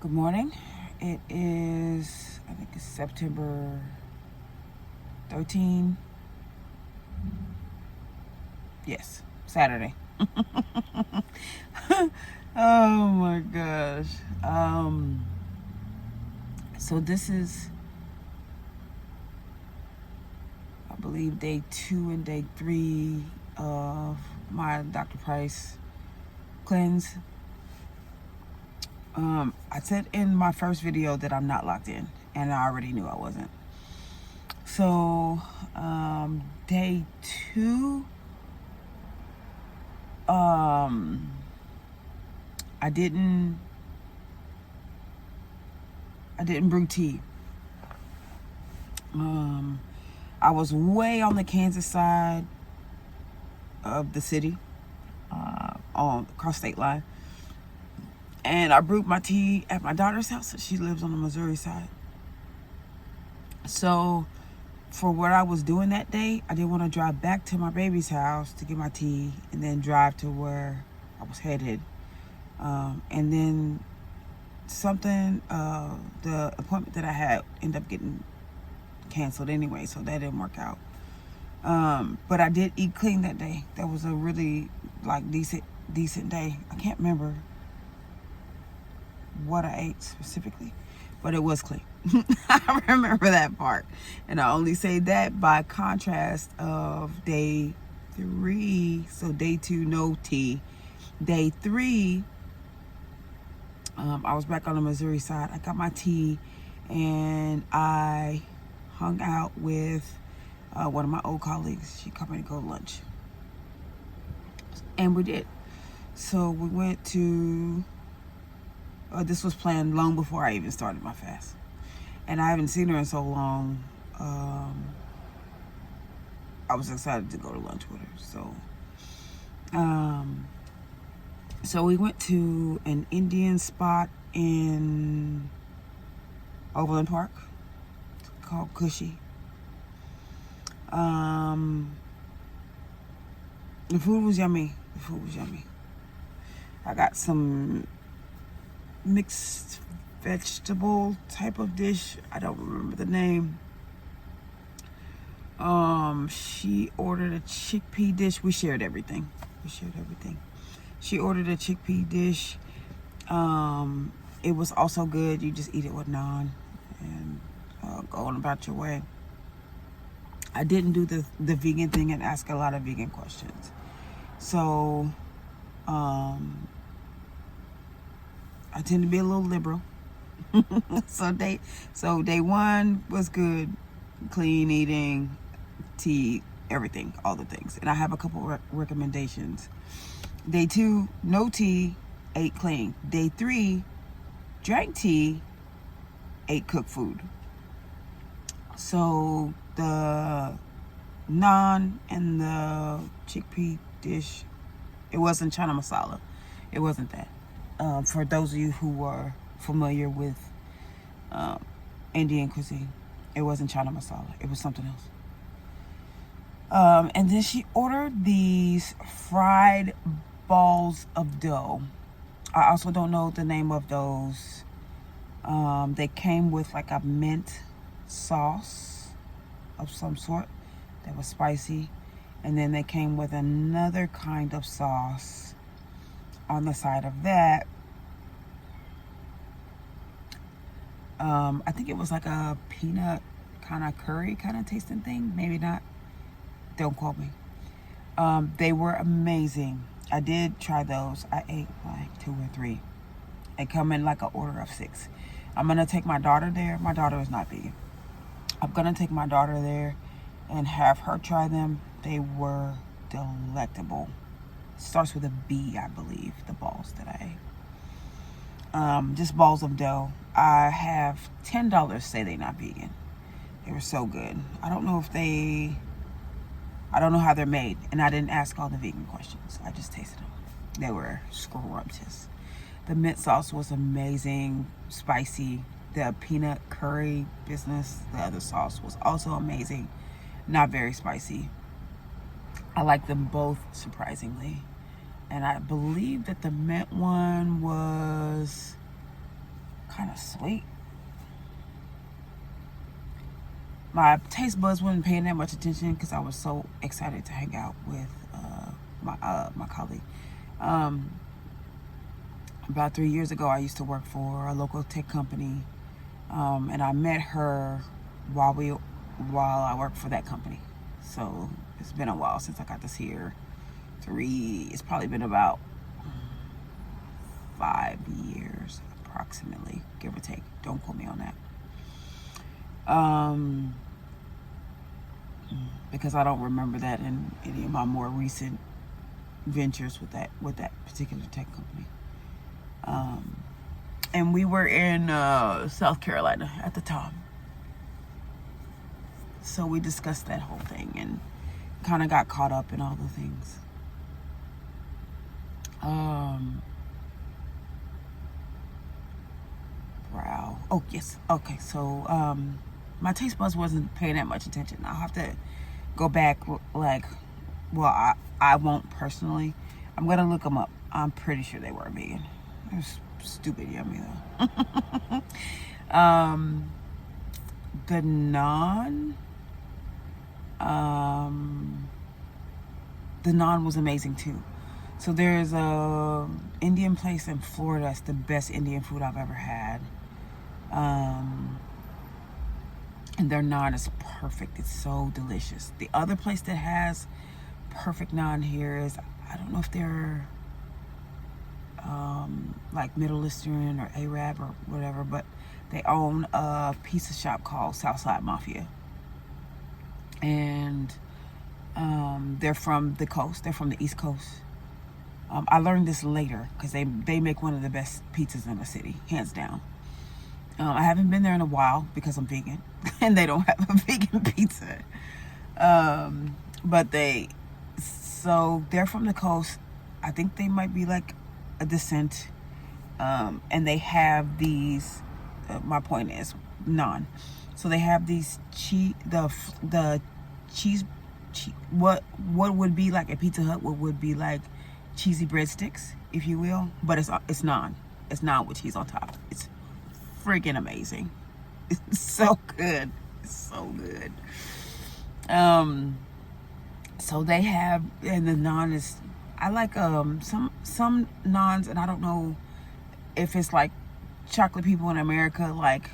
Good morning. It is, I think it's September 13. Yes, Saturday. Oh my gosh. So this is, I believe, day 2 and day 3 of my Dr. Price cleanse. I said in my first video that I'm not locked in, and I already knew I wasn't. So, day 2, I didn't brew tea. I was way on the Kansas side of the city, on across state line, and I brewed my tea at my daughter's house. She lives on the Missouri side. So, for what I was doing that day, I didn't want to drive back to my baby's house to get my tea and then drive to where I was headed. And then something, the appointment that I had ended up getting canceled anyway, so that didn't work out. But I did eat clean that day. That was a really decent day. I can't remember what I ate specifically, but it was clean. I remember that part. And I only say that by contrast of day 3. So day 2, no tea. Day 3, I was back on the Missouri side. I got my tea and I hung out with one of my old colleagues. She called me to go to lunch. And we did. So we went to, this was planned long before I even started my fast. And I haven't seen her in so long. I was excited to go to lunch with her. So we went to an Indian spot in Overland Park called Cushy. The food was yummy. I got some mixed vegetable type of dish. I don't remember the name. She ordered a chickpea dish. We shared everything. She ordered a chickpea dish. It was also good. You just eat it with naan and go on about your way. I didn't do the vegan thing and ask a lot of vegan questions. So, I tend to be a little liberal. So day 1 was good, clean eating, tea, everything, all the things. And I have a couple recommendations. Day 2, no tea, ate clean. Day 3, drank tea, ate cooked food. So the naan and the chickpea dish, it wasn't chana masala. It wasn't that. For those of you who are familiar with Indian cuisine, it wasn't chana masala. It was something else. And then she ordered these fried balls of dough. I also don't know the name of those. They came with like a mint sauce of some sort that was spicy. And then they came with another kind of sauce on the side of that. I think it was like a peanut kind of curry kind of tasting thing. Maybe not. Don't quote me. They were amazing. I did try those. I ate like 2 or 3. They come in like an order of 6. I'm going to take my daughter there. My daughter is not vegan. I'm going to take my daughter there and have her try them. They were delectable. Starts with a B, I believe, the balls that I ate. Just balls of dough. I have $10 say they're not vegan. They were so good. I don't know how they're made. And I didn't ask all the vegan questions. I just tasted them. They were scrumptious. The mint sauce was amazing, spicy. The peanut curry business, the other sauce was also amazing. Not very spicy. I like them both, surprisingly. And I believe that the mint one was kind of sweet. My taste buds wasn't paying that much attention because I was so excited to hang out with my colleague. About 3 years ago, I used to work for a local tech company, and I met her while I worked for that company. So it's been a while since I got to see her. It's probably been about 5 years approximately, give or take. Don't quote me on that. Because I don't remember that in any of my more recent ventures with that particular tech company. And we were in South Carolina at the time. So we discussed that whole thing and kind of got caught up in all the things. Wow. Oh, yes. Okay. So, my taste buds wasn't paying that much attention. I'll have to go back, like, well, I won't personally. I'm going to look them up. I'm pretty sure they were vegan. It was stupid yummy, though. The naan. The naan was amazing, too. So there's a Indian place in Florida that's the best Indian food I've ever had. And their naan is perfect. It's so delicious. The other place that has perfect naan here is, I don't know if they're like Middle Eastern or Arab or whatever, but they own a pizza shop called Southside Mafia. And they're from the coast. They're from the East Coast. I learned this later because they make one of the best pizzas in the city, hands down. I haven't been there in a while because I'm vegan and they don't have a vegan pizza. But they're from the coast. I think they might be like a descent. And they have these, my point is naan. So they have these cheese, what would be like a Pizza Hut, what would be like cheesy breadsticks, if you will, but it's naan. It's naan with cheese on top. It's freaking amazing. It's so good. It's so good. So they have, and the naan is, I like some naans, and I don't know if it's like chocolate people in America, like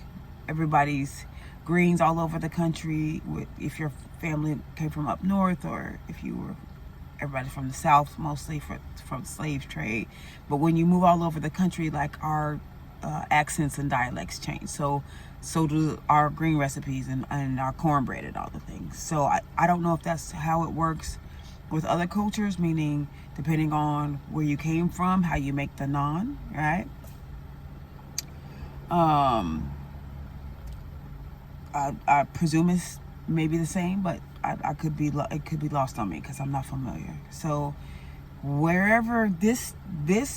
everybody's greens all over the country, if your family came from up north, or if you were everybody from the South, mostly from slave trade. But when you move all over the country, like our accents and dialects change. So do our green recipes and our cornbread and all the things. So I don't know if that's how it works with other cultures, meaning depending on where you came from, how you make the naan, right? I presume it's maybe the same, but it could be lost on me because I'm not familiar. So wherever this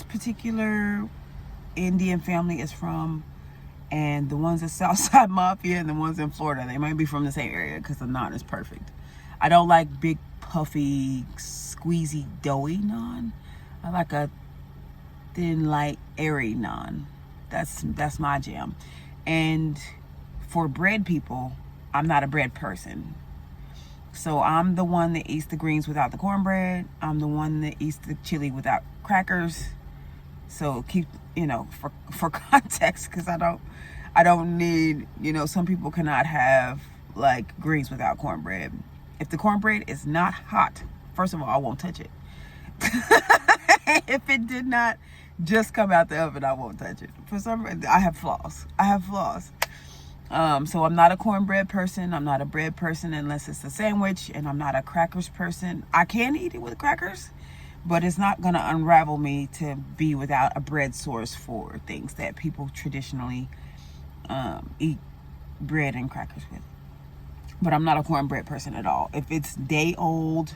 particular Indian family is from, and the ones at Southside Mafia and the ones in Florida, they might be from the same area because the naan is perfect. I don't like big, puffy, squeezy, doughy naan. I like a thin, light, airy naan. That's my jam. And for bread people, I'm not a bread person. So I'm the one that eats the greens without the cornbread. I'm the one that eats the chili without crackers. So keep, for context, because I don't need, some people cannot have like greens without cornbread. If the cornbread is not hot, first of all, I won't touch it. If it did not just come out the oven, I won't touch it. For some reason, I have flaws. So I'm not a cornbread person. I'm not a bread person unless it's a sandwich, and I'm not a crackers person. I can eat it with crackers, but it's not going to unravel me to be without a bread source for things that people traditionally eat bread and crackers with. But I'm not a cornbread person at all. If it's day old,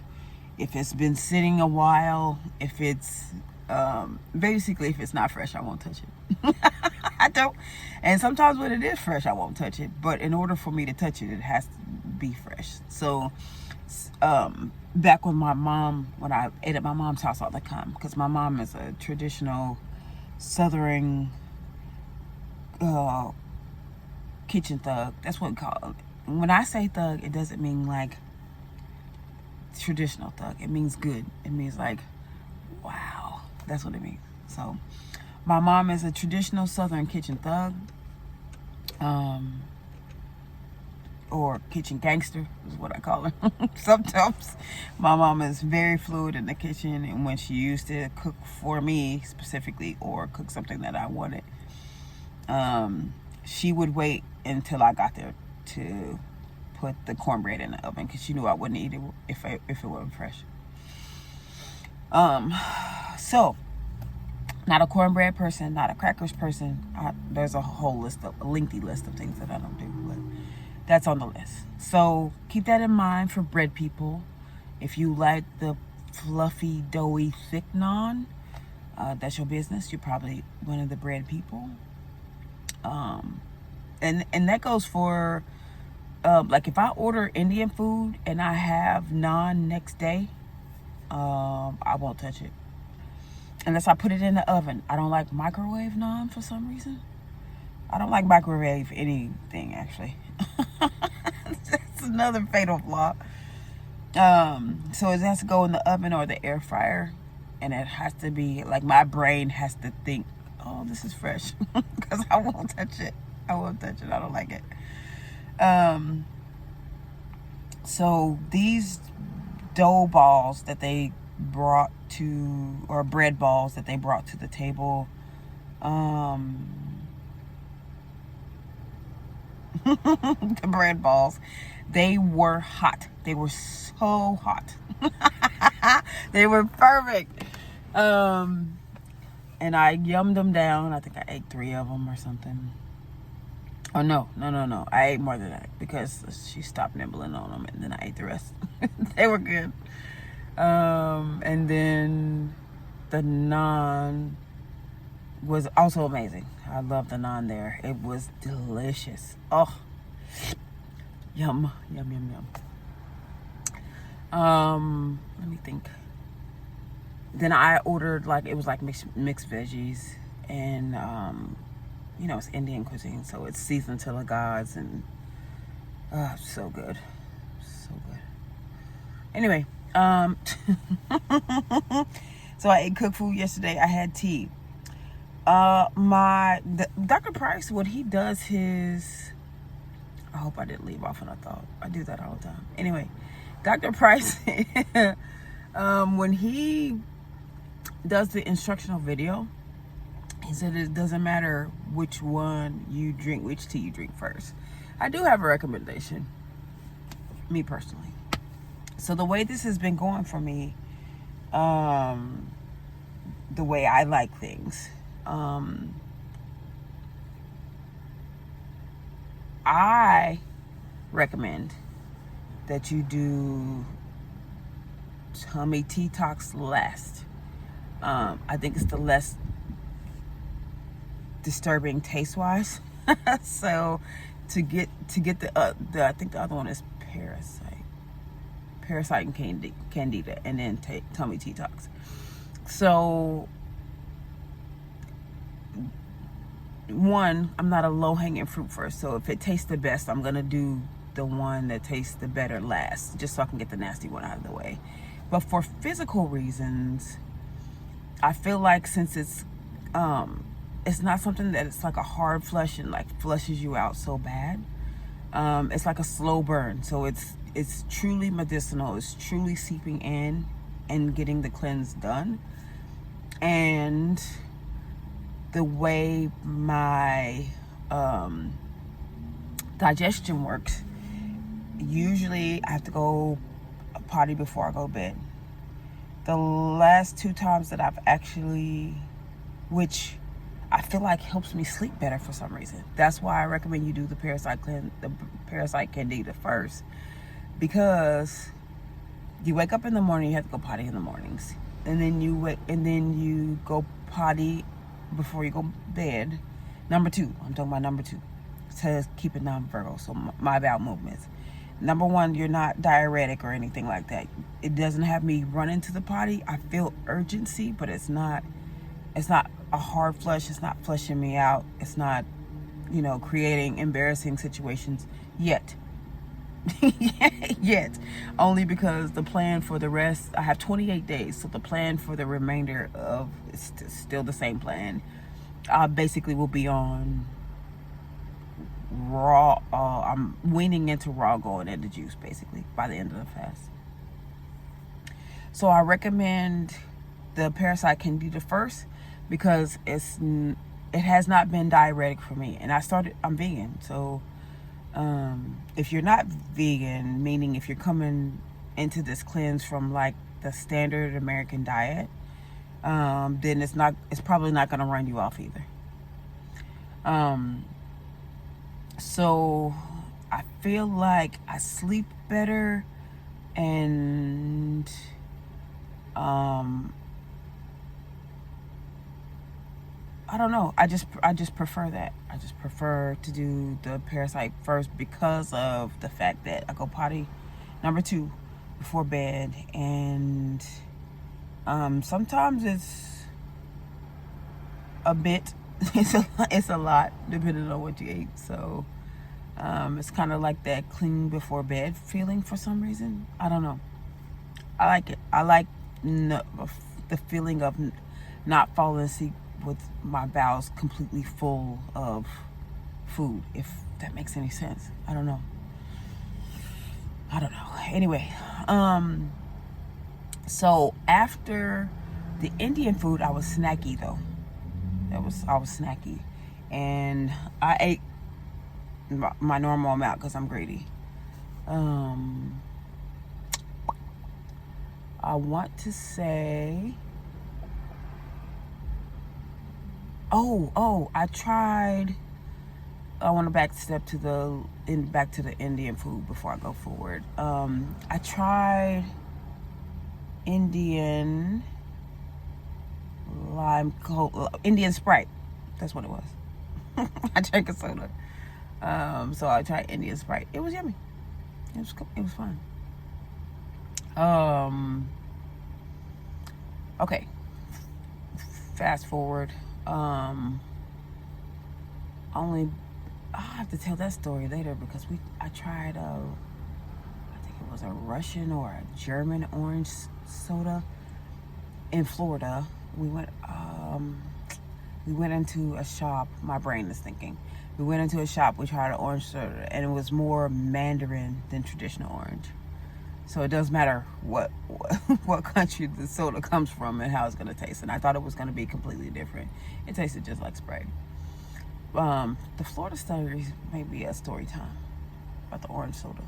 if it's been sitting a while, if it's basically if it's not fresh, I won't touch it. I don't. And sometimes when it is fresh, I won't touch it. But in order for me to touch it, it has to be fresh. So back when when I ate at my mom's house all the time, because my mom is a traditional Southern kitchen thug. That's what we call it. When I say thug, it doesn't mean like traditional thug. It means good. It means like, wow. That's what it means. So my mom is a traditional Southern kitchen thug. Or kitchen gangster is what I call her. Sometimes my mom is very fluid in the kitchen, and when she used to cook for me specifically or cook something that I wanted, she would wait until I got there to put the cornbread in the oven because she knew I wouldn't eat it if it wasn't fresh. So not a cornbread person, not a crackers person. There's a lengthy list of things that I don't do, but that's on the list. So keep that in mind for bread people. If you like the fluffy, doughy, thick naan, that's your business. You're probably one of the bread people. And that goes for like if I order Indian food and I have naan next day, I won't touch it unless I put it in the oven. I don't like microwave naan for some reason. I don't like microwave anything, actually. That's another fatal flaw. So it has to go in the oven or the air fryer, and it has to be like my brain has to think, oh, this is fresh, because I won't touch it. I don't like it. So these dough balls that they brought to, or bread balls that they brought to the table, the bread balls, they were hot. They were so hot. They were perfect. And I yummed them down. I think I ate 3 of them or something. Oh, no. I ate more than that because she stopped nibbling on them, and then I ate the rest. They were good. And then the naan was also amazing. I love the naan there. It was delicious. Oh, yum. Let me think. Then I ordered it was mixed veggies, and it's Indian cuisine, so it's seasoned to the gods, and so good. Anyway, so I ate cooked food yesterday. I had tea. Dr. Price, when he does his, I hope I didn't leave off on a thought. I do that all the time. Anyway, Dr. Price, when he does the instructional video, he said it doesn't matter which one you drink, which tea you drink first. I do have a recommendation, me personally. So the way this has been going for me, the way I like things, I recommend that you do tummy detox last. I think it's the less disturbing taste wise. So to get the I think the other one is parasite and candida, and then tummy detox. So one, I'm not a low-hanging fruit first, so if it tastes the best, I'm gonna do the one that tastes the better last, just so I can get the nasty one out of the way. But for physical reasons, I feel like since it's not something that it's like a hard flush and like flushes you out so bad, it's like a slow burn. So it's truly medicinal. It's truly seeping in and getting the cleanse done. And the way my digestion works, usually I have to go potty before I go to bed. The last 2 times that I've actually, which I feel like helps me sleep better for some reason. That's why I recommend you do the parasite candida first, because you wake up in the morning, you have to go potty in the mornings, and then you go potty before you go to bed. Number 2, I'm talking about number 2, to keep it non-verbal, so my bowel movements. Number 1, you're not diuretic or anything like that. It doesn't have me run into the potty. I feel urgency, but it's not a hard flush. It's not flushing me out. It's not creating embarrassing situations yet. Yet. Only because the plan for the rest, I have 28 days. So the plan for the remainder of, it's still the same plan. I basically will be on raw. I'm weaning into raw, going into juice basically by the end of the fast. So I recommend the Parasite Candida first because it has not been diuretic for me, and I'm vegan. So if you're not vegan, meaning if you're coming into this cleanse from like the standard American diet, then it's probably not going to run you off either. So I feel like I sleep better, and I don't know. I just prefer that. I just prefer to do the Parasite first because of the fact that I go potty number 2 before bed, and sometimes it's a bit. It's a lot depending on what you ate. So it's kind of like that clean before bed feeling for some reason. I don't know. I like it. I like the feeling of not falling asleep with my bowels completely full of food, if that makes any sense. I don't know. Anyway, so after the Indian food, I was snacky though. I was snacky, and I ate my normal amount because I'm greedy. I want to say, I want to back to the Indian food before I go forward. I tried Indian Indian Sprite. That's what it was. I drank a soda. So I tried Indian Sprite. It was yummy. It was fun. Okay. Fast forward. I'll have to tell that story later because I tried I think it was a Russian or a German orange soda in Florida. We went into a shop. My brain is thinking. We went into a shop. We tried an orange soda, and it was more Mandarin than traditional orange. So it doesn't matter what country the soda comes from and how it's going to taste. And I thought it was going to be completely different. It tasted just like Sprite. The Florida story may be a story time about the orange soda.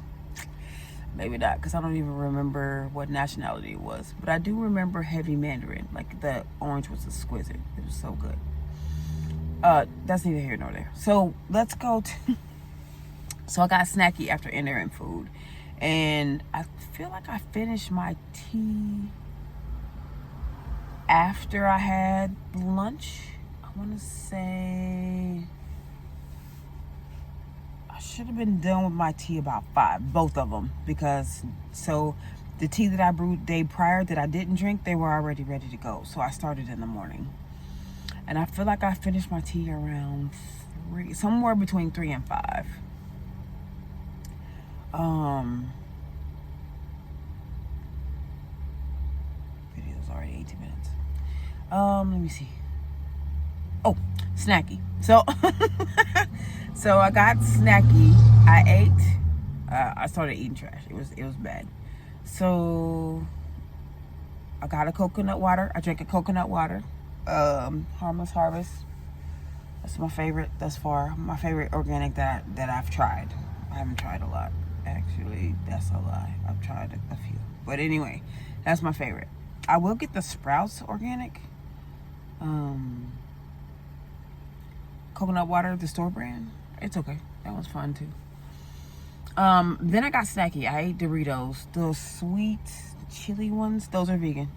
Maybe not, because I don't even remember what nationality it was. But I do remember heavy Mandarin. Like, the orange was exquisite. It was so good. That's neither here nor there. So let's go to... So I got snacky after entering food. And I feel like I finished my tea after I had lunch. I want to say I should have been done with my tea about 5, both of them, because the tea that I brewed the day prior that I didn't drink, they were already ready to go. So I started in the morning. And I feel like I finished my tea around 3, somewhere between 3 and 5. Video's already 18 minutes. Let me see. Oh, snacky. So, so I got snacky. I ate. I started eating trash. It was bad. So I got a coconut water. I drank a coconut water. Harmless Harvest. That's my favorite thus far. My favorite organic that I've tried. I haven't tried a lot. Actually, that's a lie. I've tried a few. But anyway, that's my favorite. I will get the Sprouts organic. Coconut water, the store brand. It's okay. That was fun too. Then I got snacky. I ate Doritos. Those sweet chili ones. Those are vegan.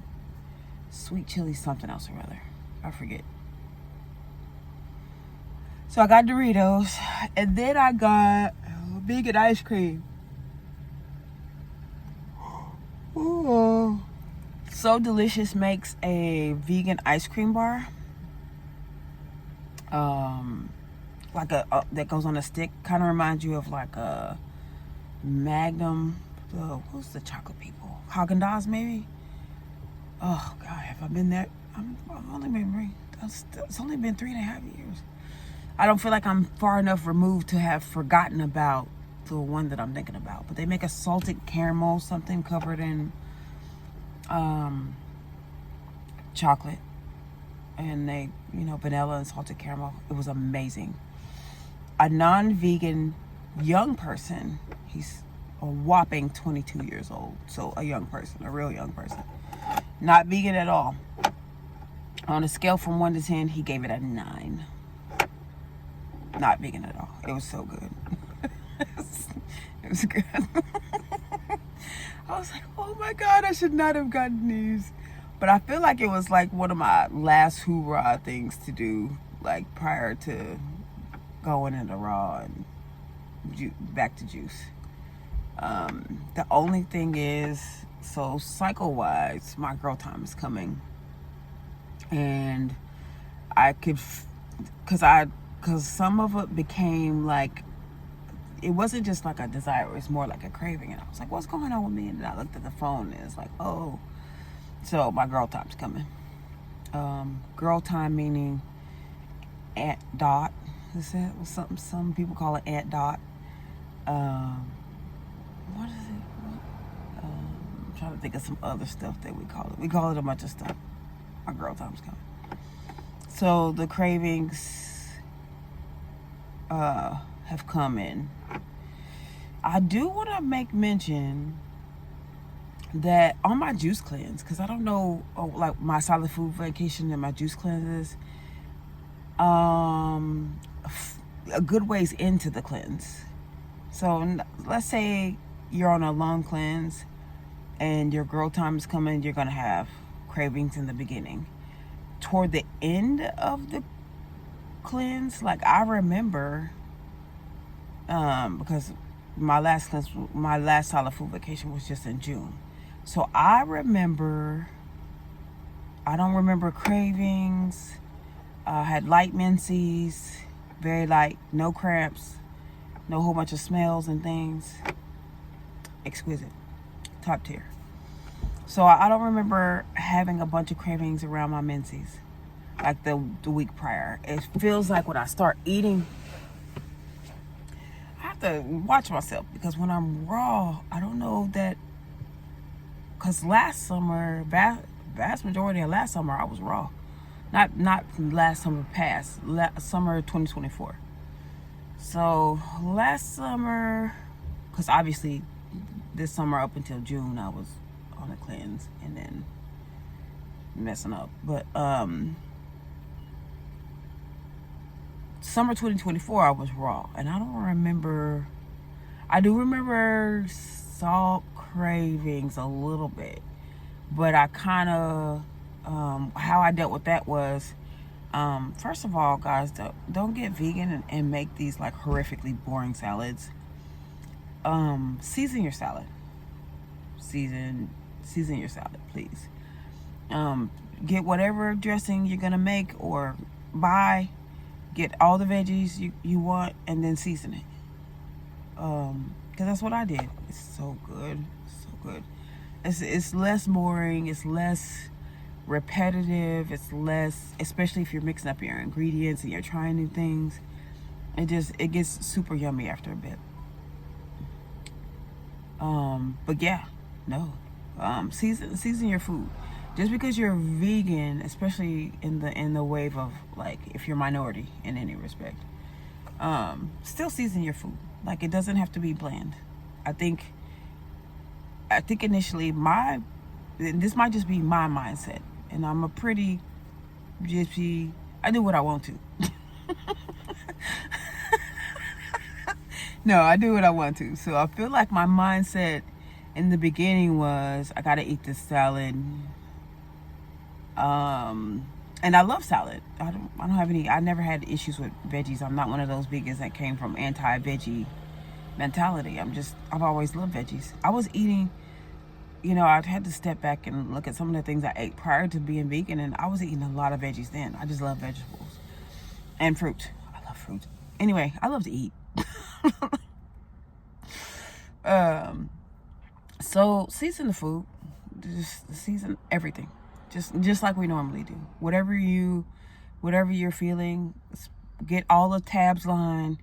Sweet chili something else or other. I forget. So I got Doritos. And then I got vegan ice cream. Ooh. So Delicious makes a vegan ice cream bar. like a that goes on a stick. Kind of reminds you of like a Magnum. Who's the chocolate people? Haagen-Dazs maybe. Oh God, have I been there? I've only been it's only been 3.5 years. I don't feel like I'm far enough removed to have forgotten about the one that I'm thinking about. But they make a salted caramel something covered in chocolate, and they, vanilla and salted caramel. It was amazing. A non-vegan young person, he's a whopping 22 years old. So a young person, a real young person. Not vegan at all. On a scale from 1 to 10, he gave it a 9. Not vegan at all. It was so good. It was good. I was like, oh my God, I should not have gotten these. But I feel like it was like one of my last hoorah things to do, like prior to going into raw and back to juice. The only thing is, so cycle-wise, my girl time is coming. And I could, because some of it became like, it wasn't just like a desire, it was more like a craving. And I was like, what's going on with me? And then I looked at the phone and it's like, oh, so my girl time's coming. Girl time meaning Aunt Dot. Is that something? Some people call it Aunt Dot. What is it? I'm trying to think of some other stuff that we call it. We call it a bunch of stuff. My girl time's coming. So the cravings have come in. I do want to make mention that on my juice cleanse, because I don't know, like my solid food vacation and my juice cleanses, a good ways into the cleanse. So let's say you're on a long cleanse and your girl time is coming, you're going to have cravings in the beginning. Toward the end of the cleanse, like I remember, because my last solid food vacation was just in June. So I don't remember cravings. I had light menses, very light, no cramps, no whole bunch of smells and things. Exquisite, top tier. So I don't remember having a bunch of cravings around my menses like the week prior. It feels like when I start eating, I have to watch myself, because when I'm raw, I don't know that, because last summer, vast majority of last summer, I was raw. Not last summer past, summer 2024. So last summer, because obviously this summer up until June, I was on a cleanse and then messing up. But summer 2024, I was raw, and I don't remember. I do remember salt cravings a little bit, but I kind of how I dealt with that was, first of all, guys, don't get vegan and make these like horrifically boring salads. Season your salad. Season your salad, please. Get whatever dressing you're gonna make or buy. Get all the veggies you want and then season it. Because that's what I did. It's so good. So good. It's less boring. It's less repetitive. It's less, especially if you're mixing up your ingredients and you're trying new things. It gets super yummy after a bit. But yeah, no. Season your food. Just because you're vegan, especially in the wave of, like, if you're minority in any respect, still season your food. Like, it doesn't have to be bland. I think initially this might just be my mindset, and I'm a pretty gypsy. I do what I want to. No, I do what I want to. So I feel like my mindset in the beginning was, I gotta eat this salad. And I love salad. I never had issues with veggies. I'm not one of those vegans that came from anti-veggie mentality. I've always loved veggies. I was eating, I had to step back and look at some of the things I ate prior to being vegan, and I was eating a lot of veggies then. I just love vegetables and fruit. I love fruit. Anyway, I love to eat. So season the food, just season everything, just like we normally do. Whatever you're feeling, get all the tabs lined,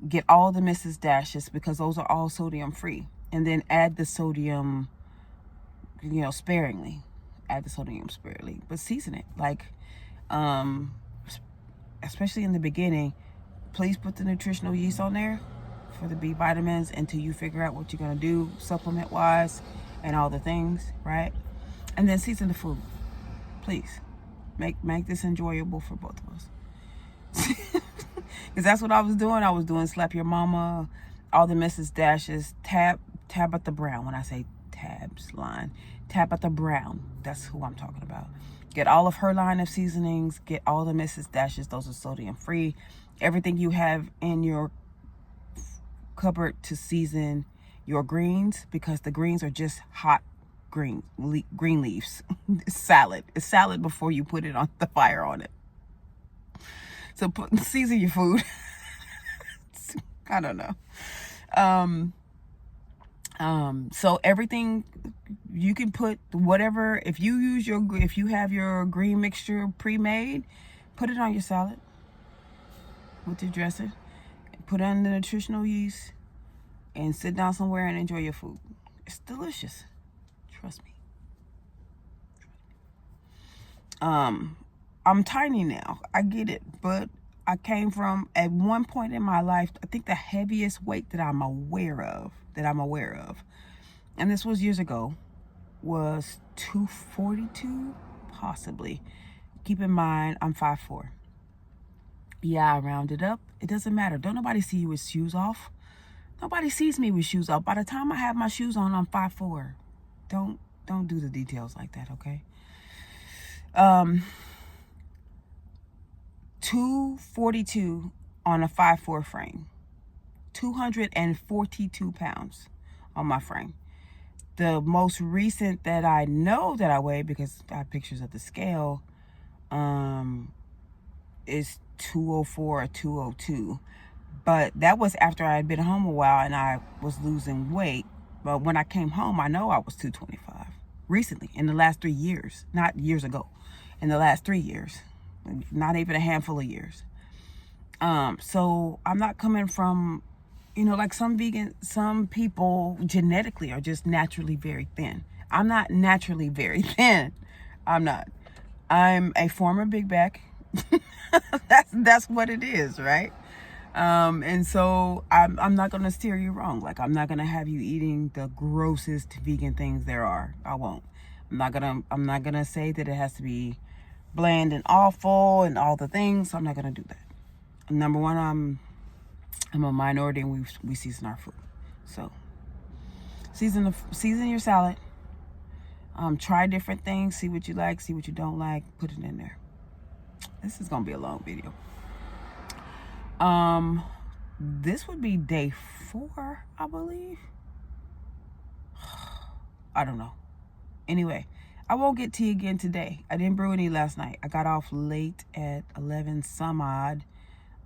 get all the Mrs. Dashes, because those are all sodium free, and then add the sodium, sparingly. Add the sodium sparingly, but season it like, especially in the beginning. Please put the nutritional yeast on there for the B vitamins until you figure out what you're going to do supplement wise and all the things, right? And then season the food. Please make this enjoyable for both of us. Because that's what I was doing. I was doing Slap Your Mama, all the Mrs. Dashes, Tabitha Brown. When I say tabs line, Tabitha Brown, that's who I'm talking about. Get all of her line of seasonings. Get all the Mrs. Dashes. Those are sodium free. Everything you have in your cupboard to season your greens, because the greens are just hot green leaves. It's salad before you put it on the fire on it. So season your food. I don't know. So everything you can put whatever, if you have your green mixture pre-made, put it on your salad with your dressing, put on the nutritional yeast, and sit down somewhere and enjoy your food. It's delicious. Trust me. I'm tiny now. I get it, but I came from, at one point in my life, I think the heaviest weight that I'm aware of, and this was years ago, was 242, possibly. Keep in mind, I'm 5'4". Yeah, I rounded up. It doesn't matter. Don't nobody see you with shoes off. Nobody sees me with shoes off. By the time I have my shoes on, I'm 5'4". Don't do the details like that, okay? 242 on a 5'4" frame. 242 pounds on my frame. The most recent that I know that I weigh, because I have pictures of the scale, is 204 or 202. But that was after I had been home a while and I was losing weight. But when I came home, I know I was 225. Recently, in the last 3 years. Not years ago. In the last 3 years. Not even a handful of years. So I'm not coming from, like some people genetically are just naturally very thin. I'm not naturally very thin. I'm not. I'm a former big back. That's what it is, right? And so I'm not gonna steer you wrong. Like, I'm not gonna have you eating the grossest vegan things there are. I won't. I'm not gonna say that it has to be bland and awful and all the things. I'm not gonna do that. Number one, I'm a minority and we season our food. So season your salad. Try different things, see what you like, see what you don't like, put it in there. This is gonna be a long video. This would be day 4, I believe. I don't know. Anyway, I won't get tea again today. I didn't brew any last night. I got off late at 11 some odd.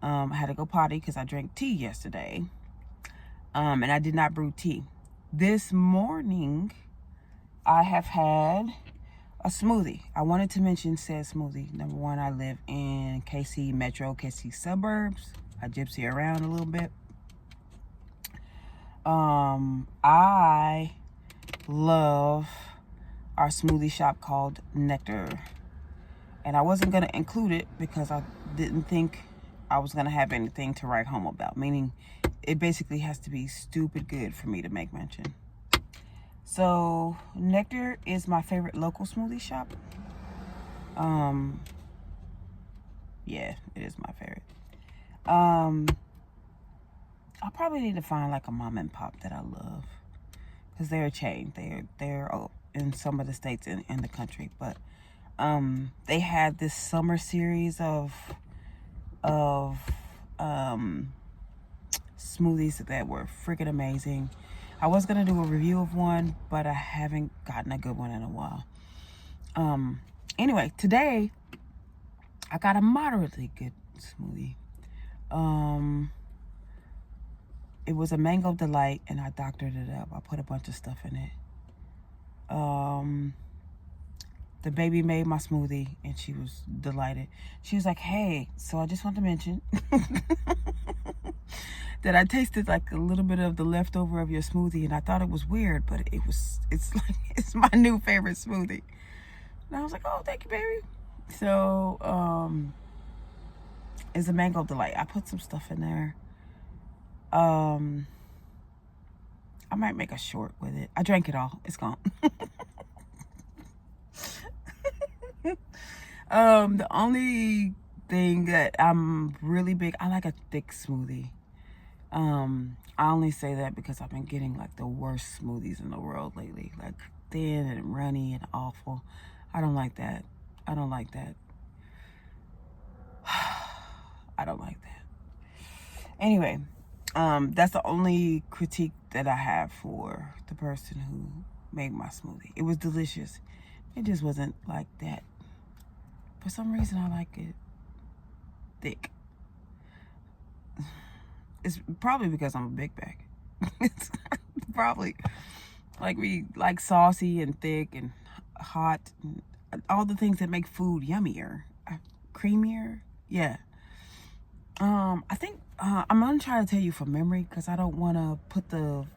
I had to go potty because I drank tea yesterday. And I did not brew tea. This morning, I have had a smoothie. I wanted to mention said smoothie. Number one, I live in KC Metro, KC suburbs. I gypsy around a little bit. I love our smoothie shop called Nectar. And I wasn't going to include it because I didn't think I was going to have anything to write home about. Meaning, it basically has to be stupid good for me to make mention. So, Nectar is my favorite local smoothie shop. Yeah, it is my favorite. I'll probably need to find like a mom and pop that I love, because they're a chain. They're in some of the states in the country, but they had this summer series of smoothies that were freaking amazing. I was gonna do a review of one, but I haven't gotten a good one in a while. Anyway, today I got a moderately good smoothie. It was a mango delight, and I doctored it up. I put a bunch of stuff in it. The baby made my smoothie, and she was delighted. She was like, "Hey, so I just want to mention that I tasted like a little bit of the leftover of your smoothie, and I thought it was weird, but it's like, it's my new favorite smoothie." And I was like, "Oh, thank you, baby." So, it's a mango delight. I put some stuff in there. I might make a short with it. I drank it all. It's gone. The only thing that I'm really big, I like a thick smoothie. I only say that because I've been getting like the worst smoothies in the world lately, like thin and runny and awful. I don't like that. I don't like that. I don't like that. Anyway, that's the only critique that I have for the person who made my smoothie. It was delicious. It just wasn't like that. For some reason, I like it thick. It's probably because I'm a big bag. It's probably like we like saucy and thick and hot and all the things that make food yummier, creamier. Yeah. I think I'm gonna try to tell you from memory because I don't want to put the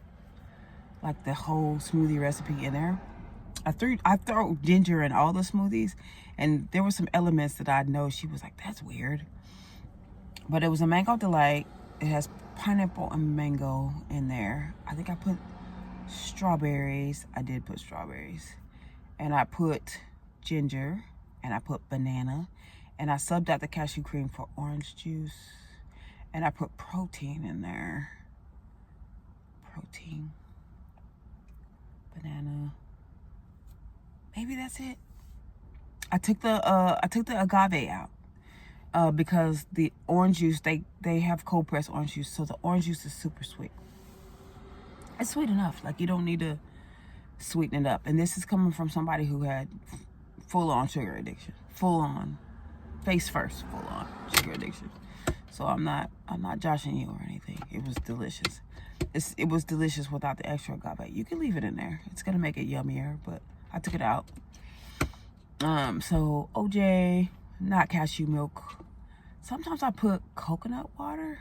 whole smoothie recipe in there. I throw ginger in all the smoothies, and there were some elements that I know she was like, "That's weird," but it was a mango delight. It has pineapple and mango in there. I think I put strawberries. I did put strawberries, and I put ginger, and I put banana, and I subbed out the cashew cream for orange juice, and I put protein in there. Protein, banana. Maybe that's it. I took the agave out because the orange juice, they have cold pressed orange juice, so the orange juice is super sweet. It's sweet enough. Like, you don't need to sweeten it up. And this is coming from somebody who had full on sugar addiction, full on, face first, full on sugar addiction. So I'm not joshing you or anything. It was delicious. It was delicious without the extra agave. You can leave it in there. It's gonna make it yummier, but I took it out. So OJ, not cashew milk. Sometimes I put coconut water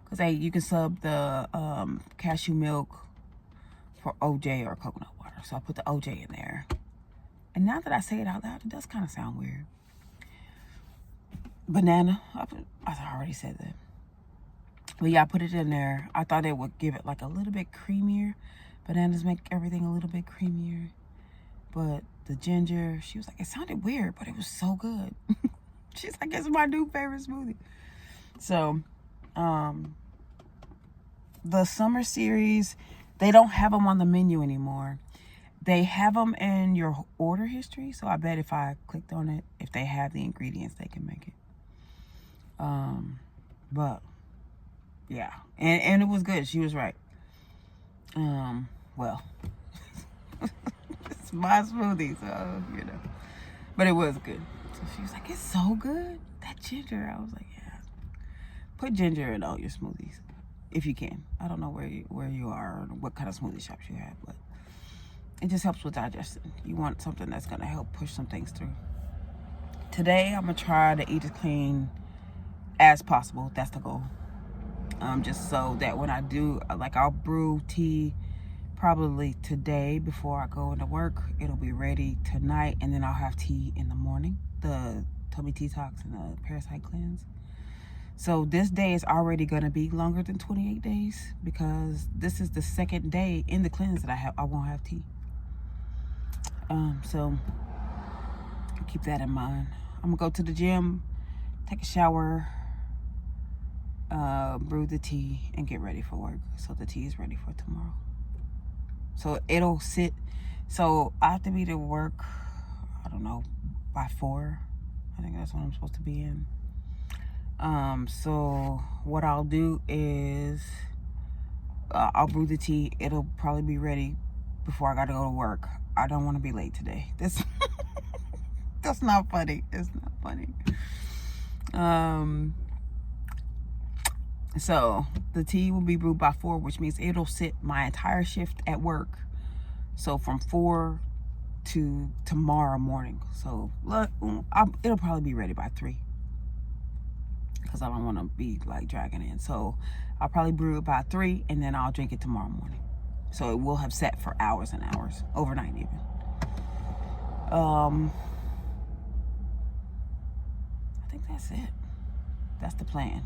because you can sub the cashew milk for OJ or coconut water. So I put the OJ in there. And now that I say it out loud, it does kind of sound weird. Banana, I already said that. But yeah, I put it in there. I thought it would give it like a little bit creamier. Bananas make everything a little bit creamier. But the ginger, she was like, it sounded weird, but it was so good. She's like, it's my new favorite smoothie. So, the summer series, they don't have them on the menu anymore. They have them in your order history. So I bet if I clicked on it, if they have the ingredients, they can make it. But yeah, and it was good. She was right. Well, it's my smoothie, so you know. But it was good. So she was like, it's so good. That ginger. I was like, yeah. Put ginger in all your smoothies if you can. I don't know where you are or what kind of smoothie shops you have, but it just helps with digestion. You want something that's gonna help push some things through. Today I'm gonna try to eat as clean as possible. That's the goal. Just so that when I do, like, I'll brew tea probably today before I go into work. It'll be ready tonight, and then I'll have tea in the morning, the tummy detox and the parasite cleanse. So this day is already going to be longer than 28 days because this is the second day in the cleanse that I won't have tea. So keep that in mind. I'm gonna go to the gym, take a shower, brew the tea, and get ready for work. So the tea is ready for tomorrow. So it'll sit. So I have to be to work, I don't know, by 4. I think that's when I'm supposed to be in. So what I'll do is I'll brew the tea. It'll probably be ready before I gotta go to work. I don't want to be late today. That's not funny. It's not funny. So the tea will be brewed by 4, which means it'll sit my entire shift at work. So from 4 to tomorrow morning. So look, it'll probably be ready by 3 because I don't want to be like dragging in. So I'll probably brew it by 3 and then I'll drink it tomorrow morning. So it will have sat for hours and hours, overnight even. I think that's it. That's the plan.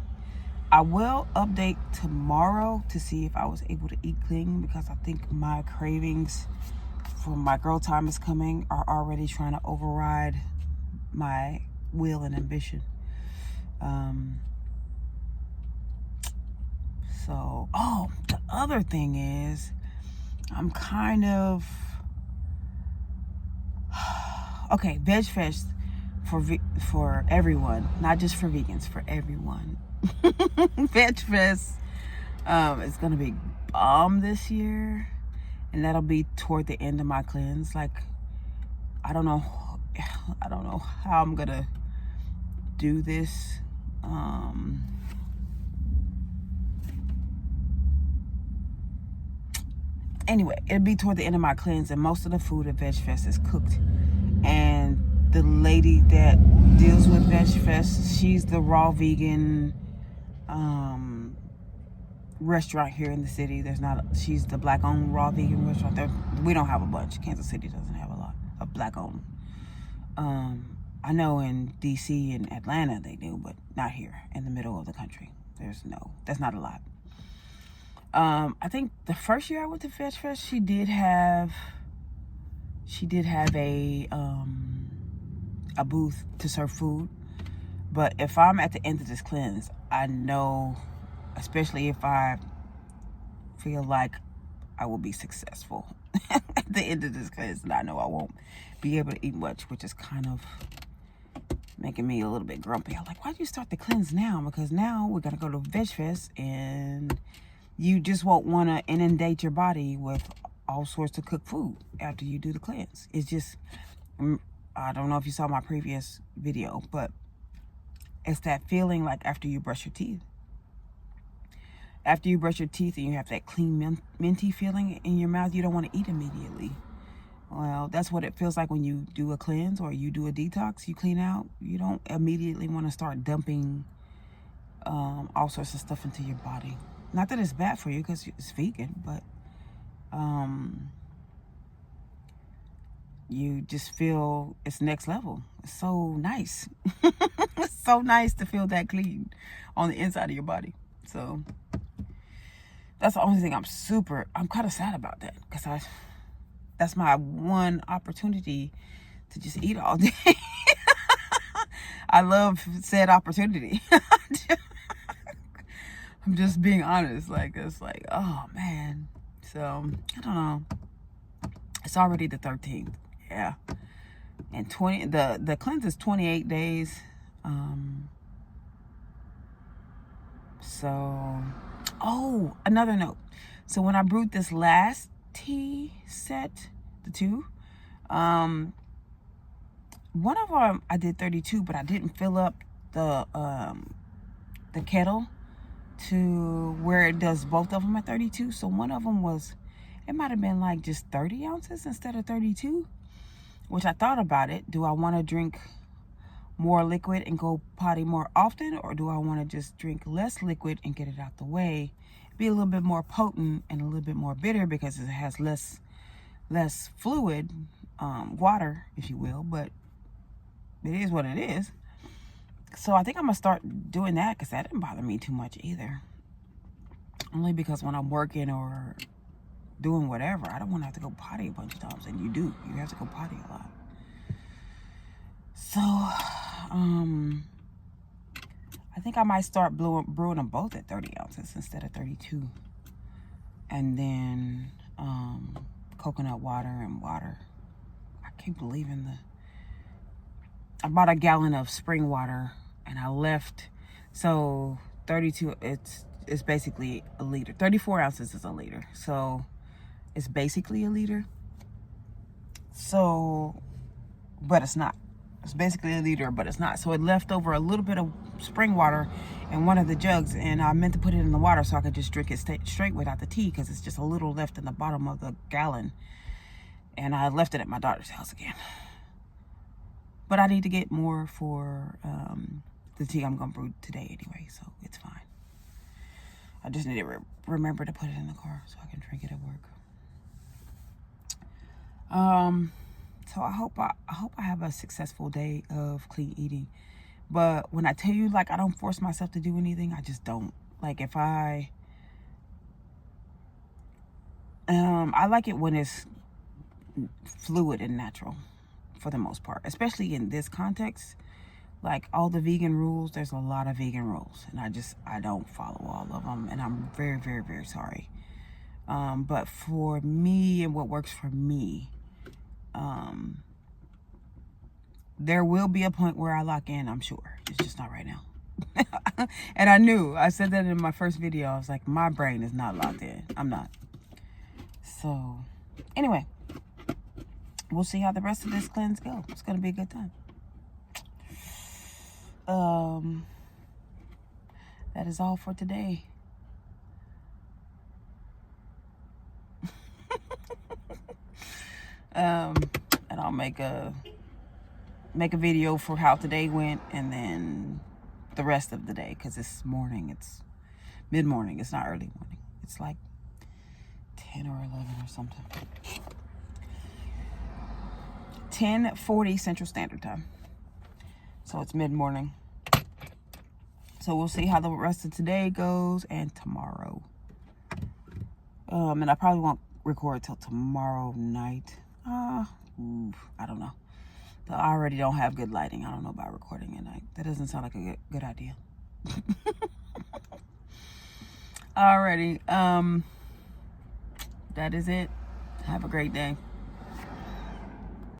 I will update tomorrow to see if I was able to eat clean, because I think my cravings for my girl time is coming are already trying to override my will and ambition. So, the other thing is, I'm kind of, okay, Veg Fest for everyone, not just for vegans, for everyone. Veg Fest is gonna be bomb this year, and that'll be toward the end of my cleanse. Like, I don't know how I'm gonna do this. Anyway, it'll be toward the end of my cleanse, and most of the food at Veg Fest is cooked. And the lady that deals with Veg Fest, she's the raw vegan restaurant here in the city. She's the black-owned raw vegan restaurant. We don't have a bunch. Kansas City doesn't have a lot of black-owned. I know in DC and Atlanta they do, but not here in the middle of the country. That's not a lot. I think the first year I went to Veg Fest, she did have a booth to serve food. But if I'm at the end of this cleanse, I know, especially if I feel like I will be successful at the end of this cleanse, and I know I won't be able to eat much, which is kind of making me a little bit grumpy. I'm like, why'd you start the cleanse now? Because now we're gonna go to Veg Fest, and you just won't want to inundate your body with all sorts of cooked food after you do the cleanse. It's just, I don't know if you saw my previous video, but it's that feeling like after you brush your teeth. After you brush your teeth and you have that clean minty feeling in your mouth, you don't want to eat immediately. Well, that's what it feels like when you do a cleanse or you do a detox. You clean out. You don't immediately want to start dumping all sorts of stuff into your body. Not that it's bad for you because it's vegan, but you just feel it's next level. It's so nice. It's so nice to feel that clean on the inside of your body. So that's the only thing I'm kind of sad about that, because that's my one opportunity to just eat all day. I love said opportunity. I'm just being honest. Like, it's like, oh man. So I don't know. It's already the 13th. Yeah. And the cleanse is 28 days. So, another note. So when I brewed this last tea set, the 2, one of them I did 32, but I didn't fill up the kettle to where it does both of them at 32. So one of them it might have been like just 30 ounces instead of 32, which I thought about it. Do I want to drink more liquid and go potty more often, or do I want to just drink less liquid and get it out the way, be a little bit more potent and a little bit more bitter because it has less fluid, water, if you will, but it is what it is. So I think I'm gonna start doing that, because that didn't bother me too much either. Only because when I'm working or doing whatever, I don't want to have to go potty a bunch of times, and you have to go potty a lot. So I think I might start brewing them both at 30 ounces instead of 32, and then coconut water and water. I can't believe I bought a gallon of spring water, and I left. So 32, it's basically a liter. 34 ounces is a liter, so it's basically a liter. So, but it's not. It's basically a liter, but it's not. So it left over a little bit of spring water in one of the jugs, and I meant to put it in the water so I could just drink it straight without the tea, because it's just a little left in the bottom of the gallon. And I left it at my daughter's house again. But I need to get more for the tea I'm going to brew today anyway, so it's fine. I just need to remember to put it in the car so I can drink it at work. So I hope I have a successful day of clean eating. But when I tell you, like, I don't force myself to do anything, I just don't. Like, if I like it when it's fluid and natural, for the most part, especially in this context. Like, all the vegan rules, there's a lot of vegan rules, and I don't follow all of them, and I'm very, very, very sorry. But for me and what works for me, there will be a point where I lock in, I'm sure. It's just not right now. And I said that in my first video. I was like, my brain is not locked in. I'm not. So, anyway, we'll see how the rest of this cleanse go. It's going to be a good time. That is all for today. And I'll make a video for how today went, and then the rest of the day, because it's morning. It's mid-morning. It's not early morning. It's like 10 or 11 or something. 10:40 Central Standard Time. So it's mid-morning. So we'll see how the rest of today goes and tomorrow. And I probably won't record till tomorrow night. I don't know. But I already don't have good lighting. I don't know about recording at night. That doesn't sound like a good idea. Alrighty. That is it. Have a great day.